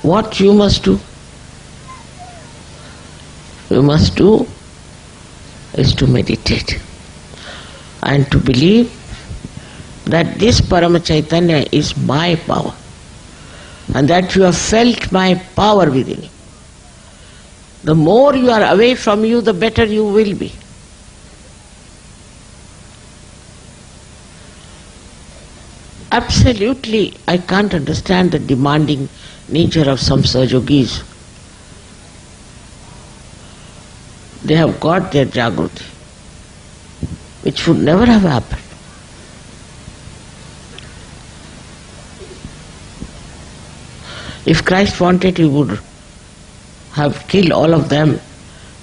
What you must do? You must do is to meditate and to believe that this Parama Chaitanya is my power and that you have felt my power within you. The more you are away from you, the better you will be. Absolutely, I can't understand the demanding nature of some Sahajogis. They have got their Jagruti, which would never have happened. If Christ wanted, he would have killed all of them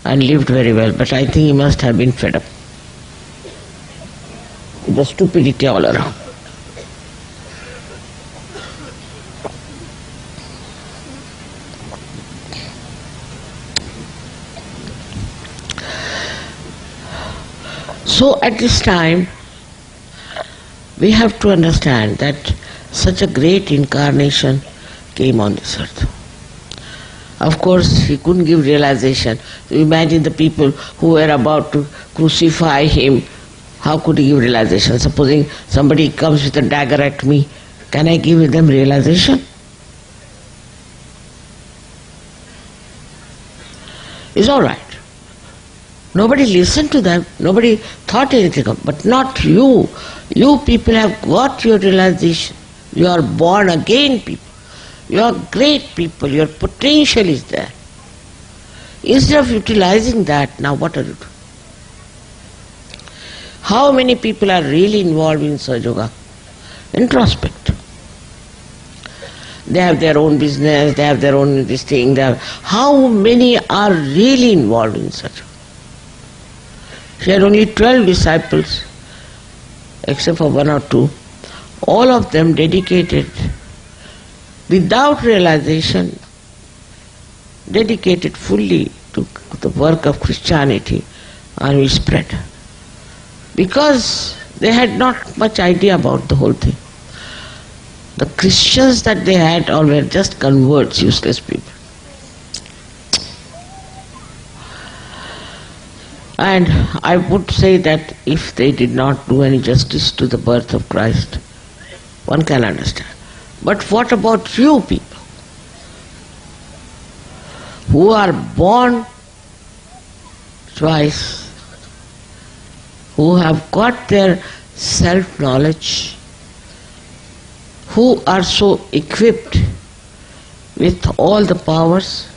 and lived very well, but I think he must have been fed up with the stupidity all around. So at this time, we have to understand that such a great incarnation came on this earth. Of course, he couldn't give realization. So imagine the people who were about to crucify him. How could he give realization? Supposing somebody comes with a dagger at me, can I give them realization? It's all right. Nobody listened to them, nobody thought anything of it, but not you. You people have got your realization. You are born again people. You are great people, your potential is there. Instead of utilizing that, now what are you doing? How many people are really involved in Sahaja Yoga? Introspect. They have their own business, they have their own this thing. How many are really involved in Sahaja Yoga? She had only 12 disciples, except for 1 or 2. All of them dedicated, without realization, dedicated fully to the work of Christianity, and we spread. Because they had not much idea about the whole thing. The Christians that they had all were just converts, useless people. And I would say that if they did not do any justice to the birth of Christ, one can understand. But what about you people who are born twice, who have got their self-knowledge, who are so equipped with all the powers,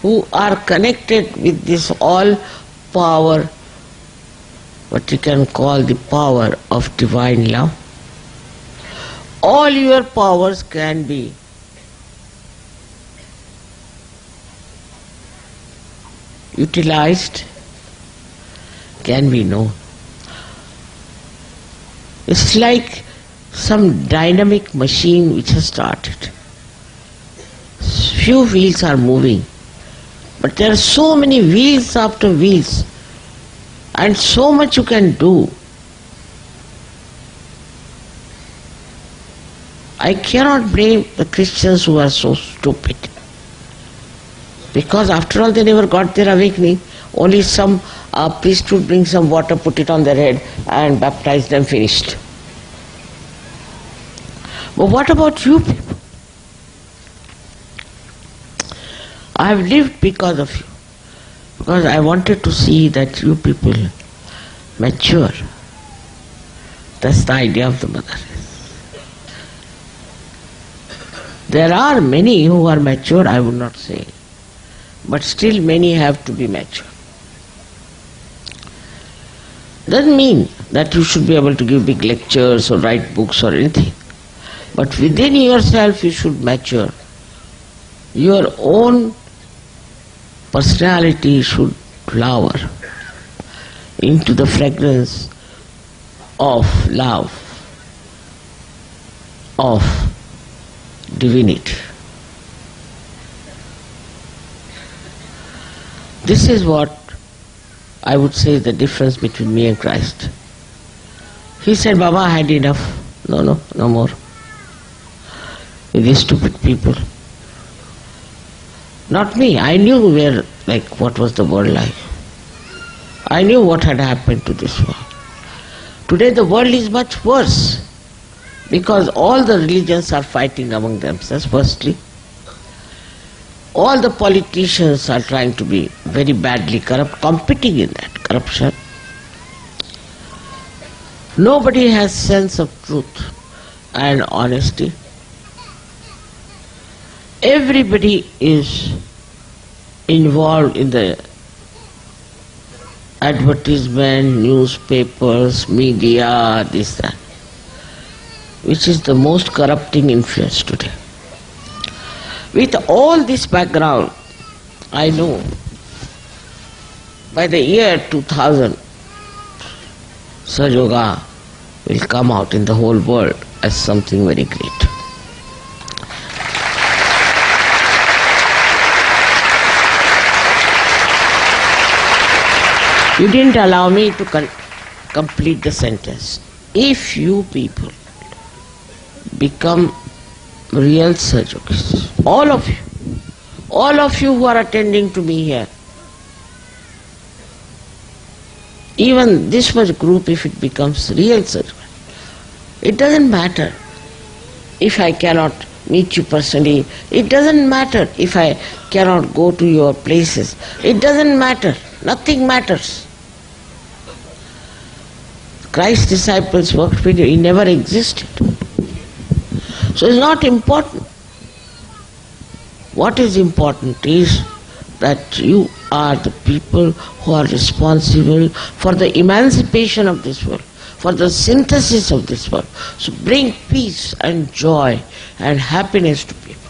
who are connected with this all power, what you can call the power of divine love. All your powers can be utilized, can be known. It's like some dynamic machine which has started. Few wheels are moving, but there are so many wheels after wheels, and so much you can do. I cannot blame the Christians who are so stupid, because after all they never got their awakening. Only some priest would bring some water, put it on their head and baptize them, finished. But what about you people? I have lived because of you, because I wanted to see that you people mature. That's the idea of the mother. There are many who are mature, I would not say, but still many have to be mature. Doesn't mean that you should be able to give big lectures or write books or anything, but within yourself you should mature. Your own personality should flower into the fragrance of love, of divinity. This is what I would say the difference between me and Christ. He said, Baba, I had enough. No more. With these stupid people. Not me. I knew what was the world like. I knew what had happened to this world. Today the world is much worse because all the religions are fighting among themselves, firstly. All the politicians are trying to be very badly corrupt, competing in that corruption. Nobody has sense of truth and honesty. Everybody is involved in the advertisement, newspapers, media, this, that, which is the most corrupting influence today. With all this background, I know by the year 2000, Sahaja Yoga will come out in the whole world as something very great. You didn't allow me to complete the sentence. If you people become real Sahaja Yogis, all of you who are attending to me here, even this much group, if it becomes real Sahaja Yoga, it doesn't matter if I cannot meet you personally, it doesn't matter if I cannot go to your places, it doesn't matter, nothing matters. Christ's disciples worked with you, he never existed. So it's not important. What is important is that you are the people who are responsible for the emancipation of this world, for the synthesis of this world. So bring peace and joy and happiness to people.